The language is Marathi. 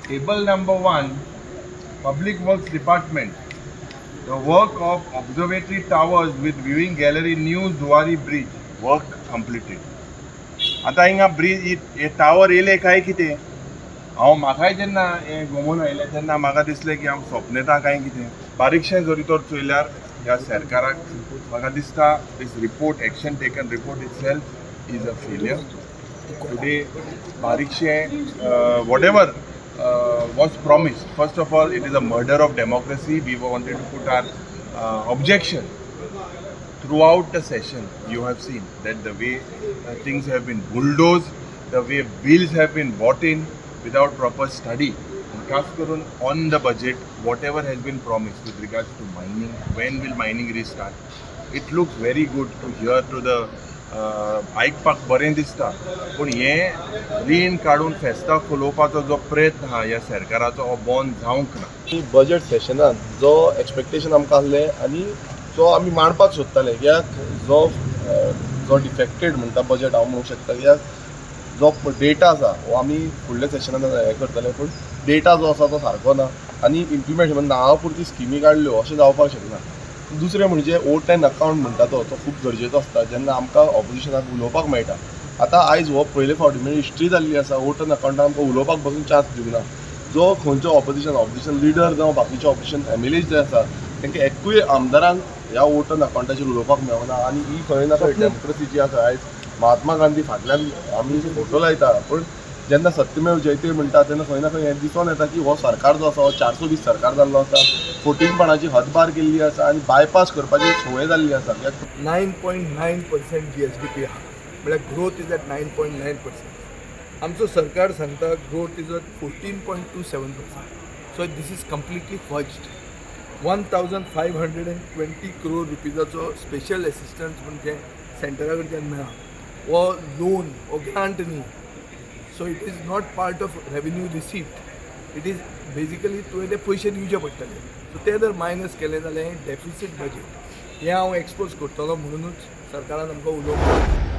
Table number 1, Public Works Department. The work of observatory towers with viewing gallery, New Zuari Bridge, work completed. आता हिंगा ब्रिज हे टावर येले काय कितें हांव म्हाकाय जेन्ना हे घुमून आयलें तेन्ना म्हाका दिसलें की हांव स्वप्नेता काय कितें बारीकशें जरी तर चोयल्यार ह्या सरकाराक म्हाका दिसता this report action taken report itself is a failure. Today बारीकशें whatever was promised. First of all, it is a murder of democracy. We wanted to put our objection. Throughout the session, you have seen that the way things have been bulldozed, the way bills have been bought in without proper study. And खास करून on the budget, whatever has been promised with regards to mining, when will mining restart? It looks very good to hear to the आयकपाक बरें दिसता पूण हें रीण काडून फेस्तां खोलोवपाचो जो प्रयत्न आहा ह्या सरकाराचो हो बंद जावंक ना. बजेट सेशनात जो एक्सपेक्टेशन आमकां आसलें आनी जो आमी मांडपाक सोदताले कित्याक जो डिफेक्टेड म्हणटा बजेट हांव म्हणूंक शकता कित्याक जो डेटा आसा हो आमी फुडल्या सेशनान हें करतले पूण डेटा जो आसा तो सारको ना आनी इम्प्लिमेंट नांवा पुरती स्किमी काडल्यो अशें जावपाक शकना. दुसरें म्हणजे Oppn अकावंट म्हणटा तो खूब गरजेचो आसता जेन्ना आमकां ऑपोजिशनाक उलोवपाक मेळटा. आतां आयज हो पयले फावटी म्हणजे हिस्ट्री जाल्ली आसा Oppn अकावंटाक आमकां उलोवपाक बसून चान्स दिवना. जो खंयचो ऑपोजिशन लिडर जावं बाकीचे ऑपोजिशन MLAs जे आसा तांकां एकूय आमदारांक ह्या Oppn अकावंटाचेर उलोवपाक मेळना आनी ही खंय ना खंय डेमोक्रेसी जी आसा आयज महात्मा गांधी फाटल्यान आमी फोटो लायता पूण जेन्ना सत्यमेव जयते म्हणटा तेन्ना खंय ना खंय हें दिसून येता की हो सरकार जो आसा हो 420 सरकार जाल्लो आसा. फोटींगपणाची हदबार केल्ली आसा आनी बायपास करपाची संवय जाल्ली आसा. 9.9% GSDP आहा म्हळ्यार ग्रोथ इज एट 9.9%. आमचो सरकार सांगता growth is at 14.27%. So this is completely fudged. 1520 crore रुपीजाचो स्पेशल एसिस्टन्स म्हणजे सेंटरा कडच्यान मेळ्ळा. हो लोन हो ग्रांट न्ही. So it is not part of revenue received. It is basically तुवें ते पयशे दिवचे पडटले. सो ते जर मायनस केले जाल्यार हें डेफिसीट बजेट हें हांव एक्सपोज करतलो म्हणूनच सरकारान आमकां उलोवपाक